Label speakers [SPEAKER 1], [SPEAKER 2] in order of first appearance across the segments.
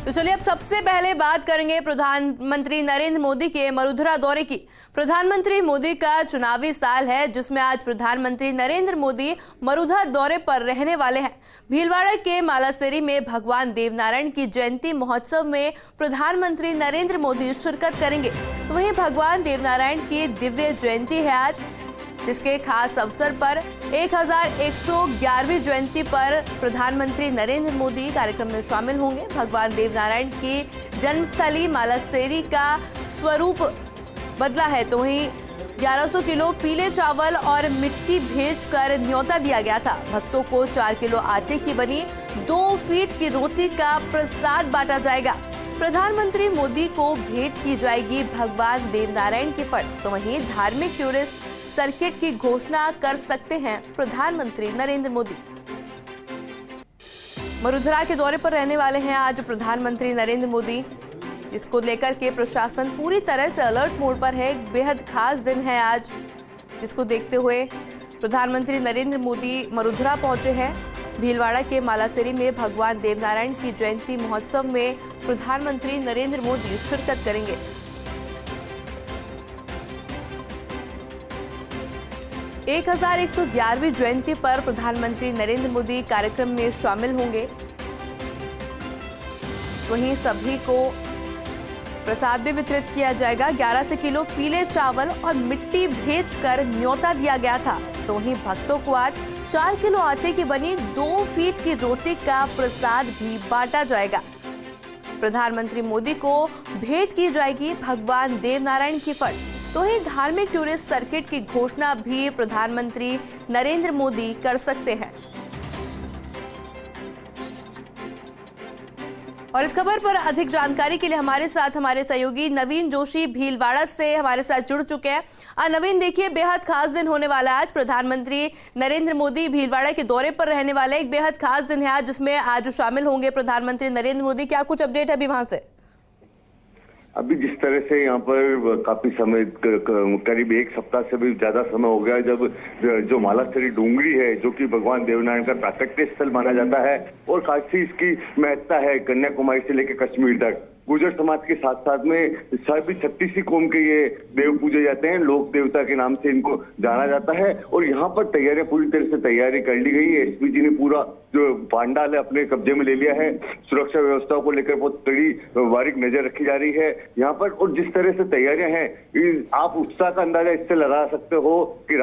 [SPEAKER 1] तो चलिए अब सबसे पहले बात करेंगे प्रधानमंत्री नरेंद्र मोदी के मरुधरा दौरे की। प्रधानमंत्री मोदी का चुनावी साल है, जिसमें आज प्रधानमंत्री नरेंद्र मोदी मरुधरा दौरे पर रहने वाले हैं। भीलवाड़ा के मालासेरी में भगवान देवनारायण की जयंती महोत्सव में प्रधानमंत्री नरेंद्र मोदी शिरकत करेंगे। तो वहीं भगवान देवनारायण की दिव्य जयंती है आज, जिसके खास अवसर पर 1111वीं जयंती पर प्रधानमंत्री नरेंद्र मोदी कार्यक्रम में शामिल होंगे। भगवान देवनारायण की जन्मस्थली मालासेरी का स्वरूप बदला है, तो वहीं 1100 किलो पीले चावल और मिट्टी भेजकर न्योता दिया गया था। भक्तों को 4 किलो आटे की बनी 2 फीट की रोटी का प्रसाद बांटा जाएगा। प्रधानमंत्री मोदी को भेंट की जाएगी भगवान देवनारायण की फट। तो वहीं धार्मिक टूरिस्ट सर्किट की घोषणा कर सकते हैं प्रधानमंत्री नरेंद्र मोदी। मरुधरा के दौरे पर रहने वाले हैं आज प्रधानमंत्री नरेंद्र मोदी, जिसको लेकर के प्रशासन पूरी तरह से अलर्ट मोड पर है। एक बेहद खास दिन है आज, जिसको देखते हुए प्रधानमंत्री नरेंद्र मोदी मरुधरा पहुंचे हैं। भीलवाड़ा के मालासेरी में भगवान देवनारायण की जयंती महोत्सव में प्रधानमंत्री नरेंद्र मोदी शिरकत करेंगे। एक 1111वीं जयंती पर प्रधानमंत्री नरेंद्र मोदी कार्यक्रम में शामिल होंगे। वहीं सभी को प्रसाद भी वितरित किया जाएगा। 1100 किलो पीले चावल और मिट्टी भेजकर न्योता दिया गया था। तो वहीं भक्तों को आज 4 किलो आटे की बनी 2 फीट की रोटी का प्रसाद भी बांटा जाएगा। प्रधानमंत्री मोदी को भेंट की जाएगी भगवान देवनारायण की फट। तो ही धार्मिक टूरिस्ट सर्किट की घोषणा भी प्रधानमंत्री नरेंद्र मोदी कर सकते हैं। और इस खबर पर अधिक जानकारी के लिए हमारे साथ हमारे सहयोगी नवीन जोशी भीलवाड़ा से हमारे साथ जुड़ चुके हैं। नवीन, देखिए बेहद खास दिन होने वाला है आज। प्रधानमंत्री नरेंद्र मोदी भीलवाड़ा के दौरे पर रहने वाले, एक बेहद खास दिन है आज, जिसमें आज शामिल होंगे प्रधानमंत्री नरेंद्र मोदी। क्या कुछ अपडेट है अभी वहां से?
[SPEAKER 2] अभी जिस तरह से यहाँ पर काफी समय, करीब 1 सप्ताह से भी ज्यादा समय हो गया जब जो मालासेरी डूंगरी है, जो कि भगवान देवनारायण का प्राकट्य स्थल माना जाता है और खासी इसकी महत्ता है कन्याकुमारी से लेकर कश्मीर तक। गुर्जर समाज के साथ साथ में सभी 36 कौम के ये देव पूजे जाते हैं, लोक देवता के नाम से इनको जाना जाता है। और यहाँ पर तैयारियां पूरी तरह से तैयारी कर ली गई है। एसपी जी ने पूरा जो पांडाल है अपने कब्जे में ले लिया है। सुरक्षा व्यवस्था को लेकर बहुत कड़ी बारीक नजर रखी जा रही है यहाँ पर। और जिस तरह से तैयारियां हैं, आप उत्साह का अंदाजा इससे लगा सकते हो कि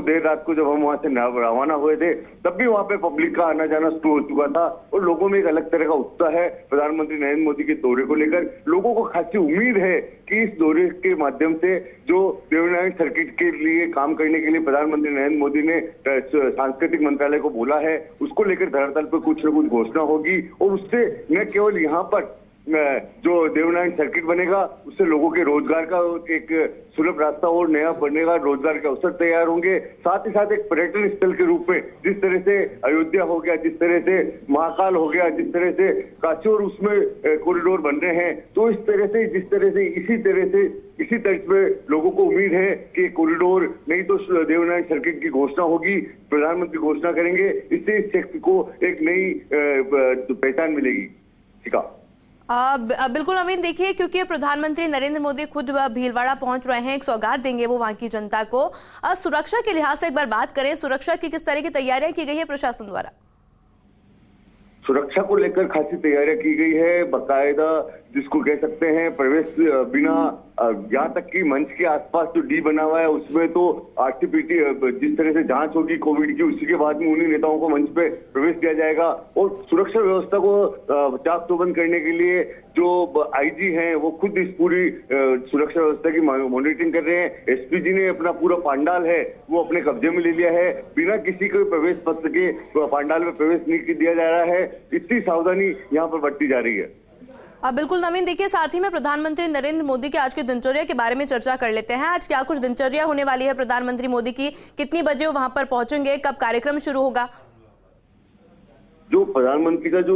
[SPEAKER 2] देर रात को जब हम वहां से रवाना हुए थे, तब भी वहां पे पब्लिक का आना जाना शुरू हो चुका था और लोगों में एक अलग तरह का उत्साह है प्रधानमंत्री नरेंद्र मोदी के दौरे को लेकर। लोगों को खासी उम्मीद है कि इस दौरे के माध्यम से जो देवनारायण सर्किट के लिए काम करने के लिए प्रधानमंत्री नरेंद्र मोदी ने सांस्कृतिक मंत्रालय को बोला है, उसको लेकर धरातल पर कुछ न कुछ घोषणा होगी। और उससे न केवल यहाँ पर जो देवनारायण सर्किट बनेगा, उससे लोगों के रोजगार का एक सुलभ रास्ता और नया बनेगा, रोजगार के अवसर तैयार होंगे। साथ ही साथ एक पर्यटन स्थल के रूप में जिस तरह से अयोध्या हो गया, जिस तरह से महाकाल हो गया, जिस तरह से काशी और उसमें कॉरिडोर बन रहे हैं, तो इस तरह से इसी तरह पे लोगों को उम्मीद है कि कॉरिडोर नहीं तो देवनारायण सर्किट की घोषणा होगी, प्रधानमंत्री घोषणा करेंगे। इससे इस क्षेत्र को एक नई पहचान मिलेगी। ठीक है,
[SPEAKER 1] बिल्कुल नवीन, देखिए क्योंकि प्रधानमंत्री नरेंद्र मोदी खुद भीलवाड़ा पहुंच रहे हैं, एक सौगात देंगे वो वहां की जनता को। सुरक्षा के लिहाज से एक बार बात करें, सुरक्षा की किस तरह की तैयारियां की गई है प्रशासन द्वारा?
[SPEAKER 2] सुरक्षा को लेकर खासी तैयारियां की गई है, बाकायदा जिसको कह सकते हैं प्रवेश बिना, यहाँ तक कि मंच के आसपास जो डी बना हुआ है उसमें तो आरटीपीटी जिस तरह से जांच होगी कोविड की, उसी के बाद में उन्हीं नेताओं को मंच पे प्रवेश दिया जाएगा। और सुरक्षा व्यवस्था को चाक चौबंद करने के लिए जो आईजी हैं वो खुद इस पूरी सुरक्षा व्यवस्था की मॉनिटरिंग कर रहे हैं। एसपी जी ने अपना पूरा पांडाल है वो अपने कब्जे में ले लिया है, बिना किसी को प्रवेश पत्र के पांडाल में प्रवेश नहीं दिया जा रहा है। इतनी सावधानी यहाँ पर बरती जा रही है।
[SPEAKER 1] बिल्कुल नवीन, देखिए साथ ही में प्रधानमंत्री नरेंद्र मोदी के आज की दिनचर्या के बारे में चर्चा कर लेते हैं। आज क्या कुछ दिनचर्या होने वाली है प्रधानमंत्री मोदी की? कितनी बजे वो वहां पर पहुंचेंगे? कब कार्यक्रम शुरू होगा?
[SPEAKER 2] जो प्रधानमंत्री का जो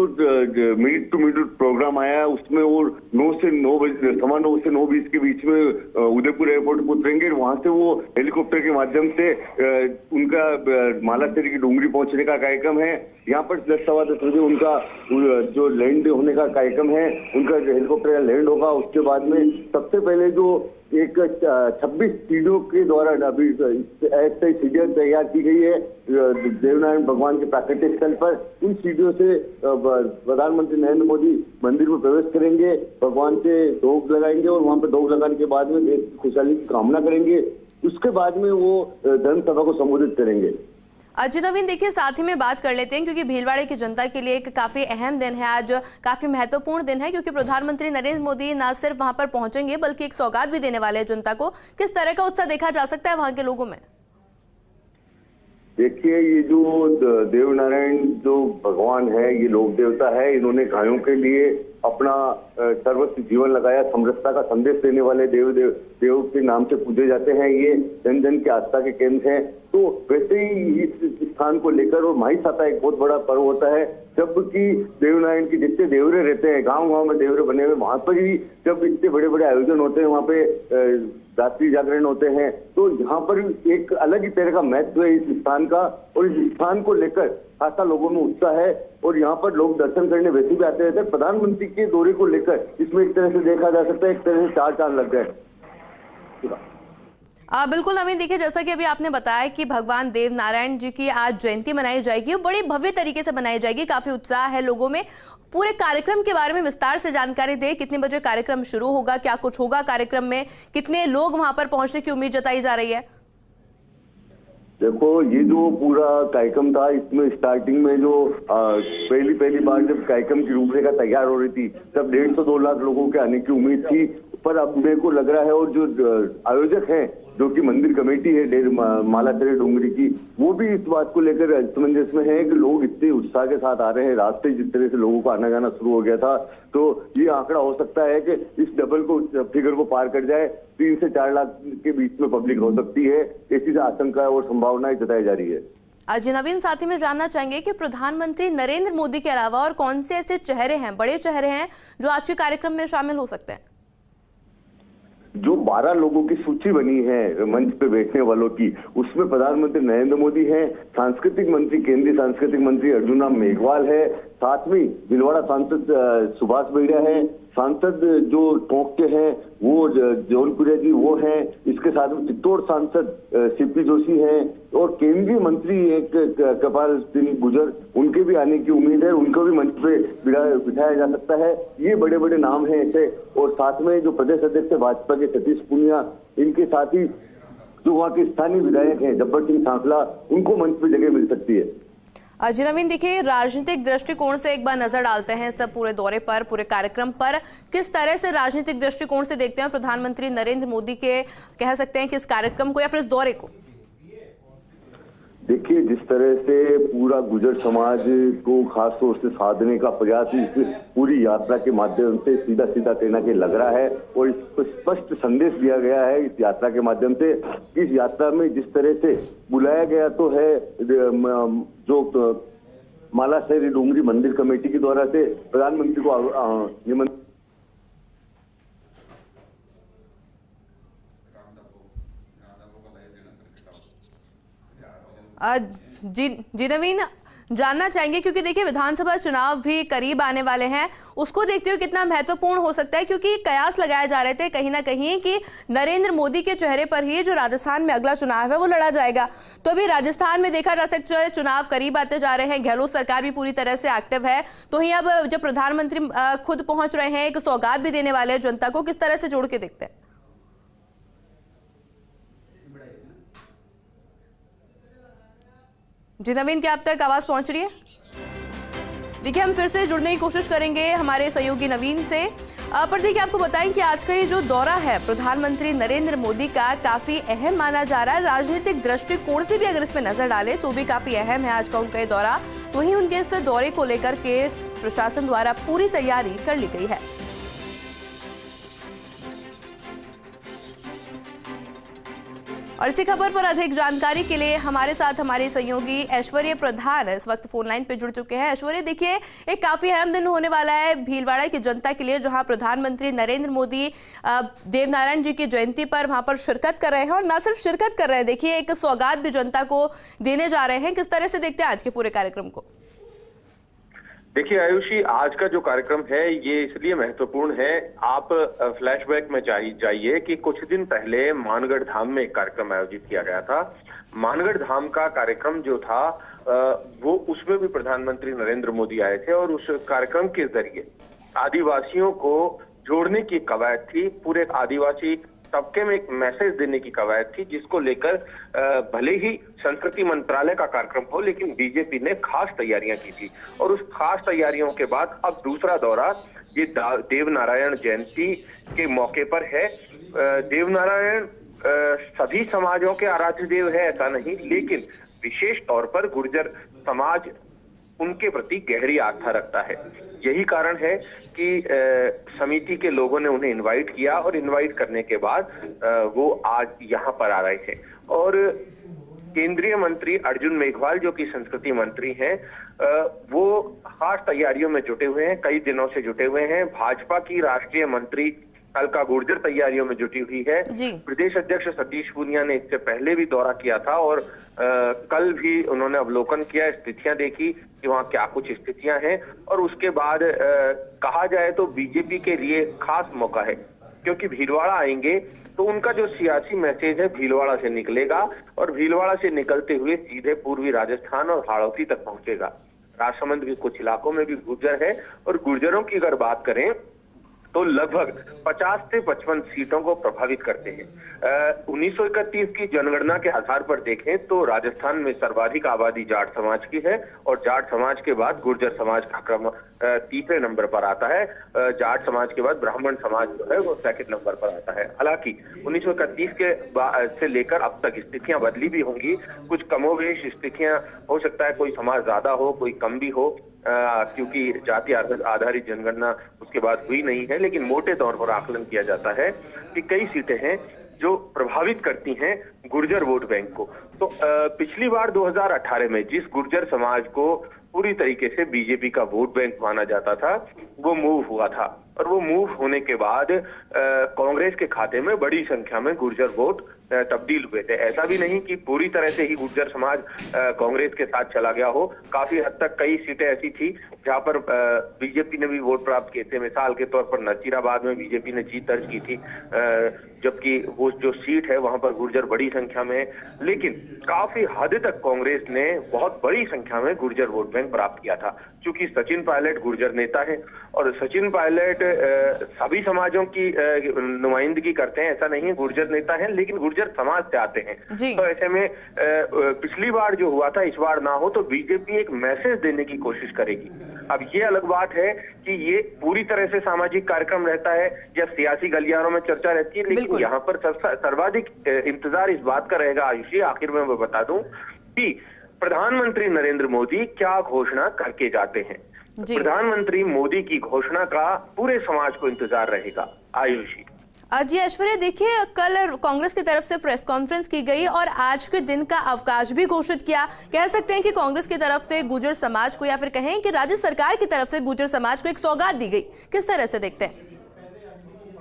[SPEAKER 2] मिनट टू मिनट प्रोग्राम आया है उसमें वो 9 से 9 बजे 9:20 के बीच में उदयपुर एयरपोर्ट पर उतरेंगे। वहां से वो हेलीकॉप्टर के माध्यम से उनका मालासरी की डूंगरी पहुंचने का कार्यक्रम है। यहाँ पर 10-10:15 बजे उनका जो लैंड होने का कार्यक्रम है, उनका हेलीकॉप्टर लैंड होगा। उसके बाद में सबसे पहले जो एक 26 सीढ़ियों के द्वारा अभी ऐसी सीढ़ियां तैयार की गई है देवनारायण भगवान के प्राकट्य स्थल पर। उन सीढ़ियों से प्रधानमंत्री नरेंद्र मोदी मंदिर में प्रवेश करेंगे, भगवान से धूप लगाएंगे और वहां पर धूप लगाने के बाद में देश की खुशहाली की कामना करेंगे। उसके बाद में वो धर्म सभा को संबोधित करेंगे।
[SPEAKER 1] जी नवीन, देखिए साथ ही में बात कर लेते हैं क्योंकि भीलवाड़े की जनता के लिए एक काफी अहम दिन है आज, काफी महत्वपूर्ण दिन है क्योंकि प्रधानमंत्री नरेंद्र मोदी न सिर्फ वहां पर पहुंचेंगे बल्कि एक सौगात भी देने वाले हैं जनता को। किस तरह का उत्साह देखा जा सकता है वहां के लोगों में?
[SPEAKER 2] देखिए, ये जो देवनारायण जो भगवान है, ये लोक देवता है। इन्होंने गायों के लिए अपना सर्वस्व जीवन लगाया। समरसता का संदेश देने वाले देव के नाम से पूजे जाते हैं। ये जन जन की आस्था के केंद्र हैं। तो वैसे ही इस स्थान को लेकर और माही साता एक बहुत बड़ा पर्व होता है। जबकि देवनारायण की जितने देवरे रहते हैं, गांव गांव में देवरे बने हुए, वहां पर ही जब इतने बड़े बड़े आयोजन होते हैं, वहां पे रात्रि जागरण होते हैं, तो यहाँ पर एक अलग ही तरह का महत्व है इस स्थान का। और इस स्थान को लेकर खासा लोगों में उत्साह है और यहाँ पर लोग दर्शन करने वैसे भी आते रहते हैं। प्रधानमंत्री के दौरे को लेकर इसमें एक तरह से देखा जा सकता है, एक तरह से 4 चांद लग गए।
[SPEAKER 1] बिल्कुल नवीन, देखिए जैसा कि अभी आपने बताया कि भगवान देवनारायण जी की आज जयंती मनाई जाएगी, वो बड़ी भव्य तरीके से मनाई जाएगी, काफी उत्साह है लोगों में। पूरे कार्यक्रम के बारे में विस्तार से जानकारी दे, कितने बजे कार्यक्रम शुरू होगा, क्या कुछ होगा कार्यक्रम में, कितने लोग वहां पर पहुंचने की उम्मीद जताई जा रही है?
[SPEAKER 2] देखो, ये जो पूरा कार्यक्रम था, इसमें स्टार्टिंग में जो पहली बार जब कार्यक्रम की रूपरेखा तैयार हो रही थी, तब 150-2 लाख लोगों के आने की उम्मीद थी। पर अब मेरे को लग रहा है, और जो आयोजक हैं, जो कि मंदिर कमेटी है मालासरी डूंगरी की, वो भी इस बात को लेकर असमंजस में है कि लोग इतने उत्साह के साथ आ रहे हैं। रास्ते जिस तरह से लोगों का आना जाना शुरू हो गया था, तो ये आंकड़ा हो सकता है कि इस डबल को फिगर को पार कर जाए। 3 से 4 लाख के बीच में पब्लिक हो सकती है, ऐसी आशंका और संभावनाएं जताई जा रही है।
[SPEAKER 1] जी नवीन, साथ ही में जानना चाहेंगे कि प्रधानमंत्री नरेंद्र मोदी के अलावा और कौन से ऐसे चेहरे हैं, बड़े चेहरे हैं, जो आज के कार्यक्रम में शामिल हो सकते हैं?
[SPEAKER 2] जो 12 लोगों की सूची बनी है मंच पे बैठने वालों की, उसमें प्रधानमंत्री नरेंद्र मोदी है, सांस्कृतिक मंत्री, केंद्रीय सांस्कृतिक मंत्री अर्जुन राम मेघवाल है, साथ में भीलवाड़ा सांसद सुभाष बैरिया है, सांसद जो टोंक के हैं वो जौनपुरिया जी वो हैं, इसके साथ में चित्तौड़ सांसद सीपी जोशी हैं, और केंद्रीय मंत्री एक कृपाल सिंह गुर्जर, उनके भी आने की उम्मीद है। उनको भी मंच पे बिठाया जा सकता है। ये बड़े बड़े नाम हैं ऐसे। और साथ में जो प्रदेश अध्यक्ष भाजपा के सतीश पूनिया, इनके साथ ही जो वहाँ के स्थानीय विधायक हैं जब्बर सिंह सांसला, उनको मंच पे जगह मिल सकती है।
[SPEAKER 1] जी नवीन, देखिए राजनीतिक दृष्टिकोण से एक बार नजर डालते हैं सब पूरे दौरे पर, पूरे कार्यक्रम पर। किस तरह से राजनीतिक दृष्टिकोण से देखते हैं प्रधानमंत्री नरेंद्र मोदी के, कह सकते हैं कि इस कार्यक्रम को या फिर इस दौरे को?
[SPEAKER 2] देखिए, जिस तरह से पूरा गुर्जर समाज को खास तौर से साधने का प्रयास इस पूरी यात्रा के माध्यम से सीधा सीधा कहना के लग रहा है, और इसको स्पष्ट संदेश दिया गया है इस यात्रा के माध्यम से। इस यात्रा में जिस तरह से बुलाया गया तो है जो मालासरी डूंगरी मंदिर कमेटी के द्वारा से प्रधानमंत्री को निमंत्रण
[SPEAKER 1] जी नवीन, जानना चाहेंगे क्योंकि देखिए विधानसभा चुनाव भी करीब आने वाले हैं, उसको देखते हुए कितना महत्वपूर्ण हो सकता है, क्योंकि कयास लगाए जा रहे थे कहीं ना कहीं कि नरेंद्र मोदी के चेहरे पर ही जो राजस्थान में अगला चुनाव है वो लड़ा जाएगा। तो अभी राजस्थान में देखा जा सकता है चुनाव करीब आते जा रहे हैं, गहलोत सरकार भी पूरी तरह से एक्टिव है, तो ही अब जब प्रधानमंत्री खुद पहुंच रहे हैं, एक सौगात भी देने वाले हैं जनता को, किस तरह से जोड़ के देखते हैं? जी नवीन, क्या आप तक आवाज पहुंच रही है? देखिए हम फिर से जुड़ने की कोशिश करेंगे हमारे सहयोगी नवीन से। पर देखिए आपको बताएं कि आज का ये जो दौरा है प्रधानमंत्री नरेंद्र मोदी का, काफी अहम माना जा रहा है। राजनीतिक दृष्टिकोण से भी अगर इस पर नजर डाले तो भी काफी अहम है आज का उनका ये दौरा। तो वहीं उनके इस दौरे को लेकर के प्रशासन द्वारा पूरी तैयारी कर ली गई है। और इसी खबर पर अधिक जानकारी के लिए हमारे साथ हमारे सहयोगी ऐश्वर्य प्रधान इस वक्त फोन लाइन पे जुड़ चुके हैं। ऐश्वर्य, देखिए एक काफी अहम दिन होने वाला है भीलवाड़ा की जनता के लिए, जहां प्रधानमंत्री नरेंद्र मोदी देवनारायण जी की जयंती पर वहां पर शिरकत कर रहे हैं और न सिर्फ शिरकत कर रहे हैं, देखिए एक सौगात भी जनता को देने जा रहे हैं। किस तरह से देखते हैं आज के पूरे कार्यक्रम को?
[SPEAKER 3] देखिए आयुषी, आज का जो कार्यक्रम है ये इसलिए महत्वपूर्ण है। आप फ्लैशबैक में जाइए कि कुछ दिन पहले मानगढ़ धाम में एक कार्यक्रम आयोजित किया गया था। मानगढ़ धाम का कार्यक्रम जो था वो उसमें भी प्रधानमंत्री नरेंद्र मोदी आए थे और उस कार्यक्रम के जरिए आदिवासियों को जोड़ने की कवायद थी। पूरे आदिवासी तबके में एक मैसेज देने की कवायद थी, जिसको लेकर भले ही संस्कृति मंत्रालय का कार्यक्रम हो, लेकिन बीजेपी ने खास तैयारियां की थी। और उस खास तैयारियों के बाद अब दूसरा दौरा ये देवनारायण जयंती के मौके पर है। देवनारायण सभी समाजों के आराध्य देव है ऐसा नहीं, लेकिन विशेष तौर पर गुर्जर समाज उनके प्रति गहरी आस्था रखता है। यही कारण है कि समिति के लोगों ने उन्हें इनवाइट किया और इनवाइट करने के बाद वो आज यहाँ पर आ रहे हैं। और केंद्रीय मंत्री अर्जुन मेघवाल जो कि संस्कृति मंत्री हैं, वो खास तैयारियों में जुटे हुए हैं, कई दिनों से जुटे हुए हैं। भाजपा की राष्ट्रीय मंत्री अलका गुर्जर तैयारियों में जुटी हुई है। प्रदेश अध्यक्ष सतीश पूनिया ने इससे पहले भी दौरा किया था और कल भी उन्होंने अवलोकन किया, स्थितियां देखी कि वहाँ क्या कुछ स्थितियां हैं। और उसके बाद कहा जाए तो बीजेपी के लिए खास मौका है, क्योंकि भीलवाड़ा आएंगे तो उनका जो सियासी मैसेज है भीलवाड़ा से निकलेगा और भीलवाड़ा से निकलते हुए सीधे पूर्वी राजस्थान और हाड़ौती तक पहुंचेगा। राजसमंद के कुछ इलाकों में भी गुर्जर है और गुर्जरों की अगर बात करें तो लगभग 50 से 55 सीटों को प्रभावित करते हैं। 1931 की जनगणना के आधार पर देखें तो राजस्थान में सर्वाधिक आबादी जाट समाज की है और जाट समाज के बाद गुर्जर समाज का क्रम तीसरे नंबर पर आता है। जाट समाज के बाद ब्राह्मण समाज जो है वो सेकंड नंबर पर आता है। हालांकि 1931 के से लेकर अब तक स्थितियां बदली भी होंगी, कुछ कमोवेश स्थितियां हो सकता है, कोई समाज ज्यादा हो कोई कम भी हो, क्योंकि जाति आधारित जनगणना उसके बाद हुई नहीं है। लेकिन मोटे तौर पर आकलन किया जाता है कि कई सीटें हैं जो प्रभावित करती हैं गुर्जर वोट बैंक को। तो पिछली बार 2018 में जिस गुर्जर समाज को पूरी तरीके से बीजेपी का वोट बैंक माना जाता था वो मूव हुआ था और वो मूव होने के बाद कांग्रेस के खाते में बड़ी संख्या में गुर्जर वोट तब्दील हुए थे। ऐसा भी नहीं कि पूरी तरह से ही गुर्जर समाज कांग्रेस के साथ चला गया हो। काफी हद तक कई सीटें ऐसी थी जहां पर बीजेपी ने भी वोट प्राप्त किए थे। मिसाल के तौर पर नसीराबाद में बीजेपी ने जीत दर्ज की थी, जबकि वो जो सीट है वहां पर गुर्जर बड़ी संख्या में है। लेकिन काफी हद तक कांग्रेस ने बहुत बड़ी संख्या में गुर्जर वोट बैंक प्राप्त किया था। क्योंकि सचिन पायलट गुर्जर नेता है और सचिन पायलट सभी समाजों की नुमाइंदगी करते हैं, ऐसा नहीं है, गुर्जर नेता है लेकिन गुर्जर समाज से आते हैं। तो ऐसे में पिछली बार जो हुआ था इस बार ना हो, तो बीजेपी एक मैसेज देने की कोशिश करेगी। अब ये अलग बात है कि ये पूरी तरह से सामाजिक कार्यक्रम रहता है या सियासी गलियारों में चर्चा रहती है, लेकिन यहाँ पर सर्वाधिक इंतजार इस बात का रहेगा आयुषी, आखिर में मैं बता दूं कि प्रधानमंत्री नरेंद्र मोदी क्या घोषणा करके जाते हैं। प्रधानमंत्री मोदी की घोषणा का पूरे समाज को इंतजार रहेगा आयुषी।
[SPEAKER 1] जी ऐश्वर्या, देखिए कल कांग्रेस की तरफ से प्रेस कॉन्फ्रेंस की गई और आज के दिन का अवकाश भी घोषित किया। कह सकते हैं कि कांग्रेस की तरफ से गुर्जर समाज को या फिर कहें कि राज्य सरकार की तरफ से गुर्जर समाज को एक सौगात दी गई। किस तरह से देखते हैं?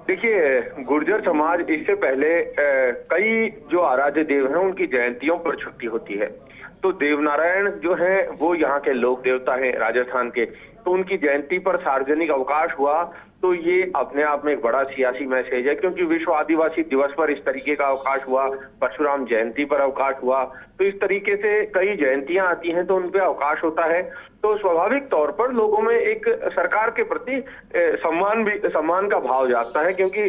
[SPEAKER 3] देखिए, गुर्जर समाज इससे पहले कई जो आराध्य देव हैं उनकी जयंतियों पर छुट्टी होती है। तो देवनारायण जो है वो यहाँ के लोक देवता हैं राजस्थान के, तो उनकी जयंती पर सार्वजनिक अवकाश हुआ तो ये अपने आप में एक बड़ा सियासी मैसेज है। क्योंकि विश्व आदिवासी दिवस पर इस तरीके का अवकाश हुआ, परशुराम जयंती पर अवकाश हुआ, तो इस तरीके से कई जयंतियां आती हैं तो उनपे अवकाश होता है। तो स्वाभाविक तौर पर लोगों में एक सरकार के प्रति सम्मान का भाव जागता है, क्योंकि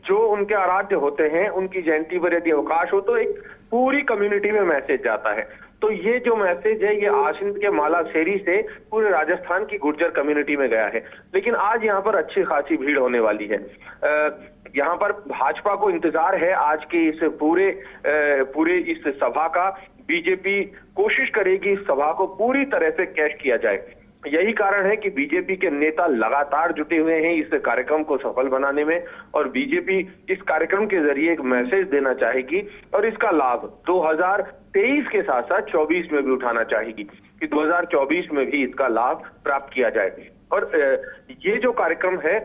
[SPEAKER 3] जो उनके आराध्य होते हैं उनकी जयंती पर यदि अवकाश हो तो एक पूरी कम्युनिटी में मैसेज जाता है। तो ये जो मैसेज है ये आसिंद के मालाशेरी से पूरे राजस्थान की गुर्जर कम्युनिटी में गया है। लेकिन आज यहाँ पर अच्छी खासी भीड़ होने वाली है। यहाँ पर भाजपा को इंतजार है आज की इस पूरे इस सभा का। बीजेपी कोशिश करेगी इस सभा को पूरी तरह से कैश किया जाए। यही कारण है कि बीजेपी के नेता लगातार जुटे हुए हैं इस कार्यक्रम को सफल बनाने में, और बीजेपी इस कार्यक्रम के जरिए एक मैसेज देना चाहेगी और इसका लाभ 2023 के साथ साथ 24 में भी उठाना चाहेगी कि 2024 में भी इसका लाभ प्राप्त किया जाए। और ये जो कार्यक्रम है,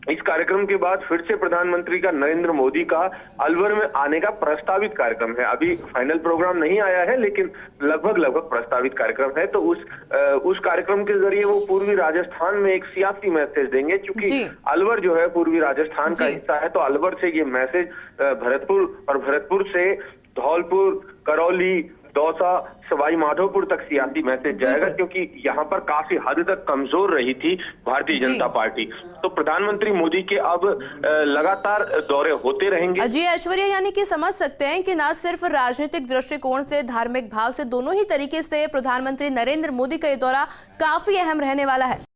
[SPEAKER 3] इस कार्यक्रम के बाद फिर से प्रधानमंत्री का नरेंद्र मोदी का अलवर में आने का प्रस्तावित कार्यक्रम है। अभी फाइनल प्रोग्राम नहीं आया है, लेकिन लगभग प्रस्तावित कार्यक्रम है। तो उस कार्यक्रम के जरिए वो पूर्वी राजस्थान में एक सियासी मैसेज देंगे, क्योंकि अलवर जो है पूर्वी राजस्थान का हिस्सा है। तो अलवर से ये मैसेज भरतपुर और भरतपुर से धौलपुर, करौली, दौसा, सवाई माधोपुर तक सियासी मैसेज जाएगा, क्योंकि यहाँ पर काफी हद तक कमजोर रही थी भारतीय जनता पार्टी। तो प्रधानमंत्री मोदी के अब लगातार दौरे होते रहेंगे।
[SPEAKER 1] जी ऐश्वर्या, यानी कि समझ सकते हैं कि न सिर्फ राजनीतिक दृष्टिकोण से, धार्मिक भाव से, दोनों ही तरीके से प्रधानमंत्री नरेंद्र मोदी का ये दौरा काफी अहम रहने वाला है।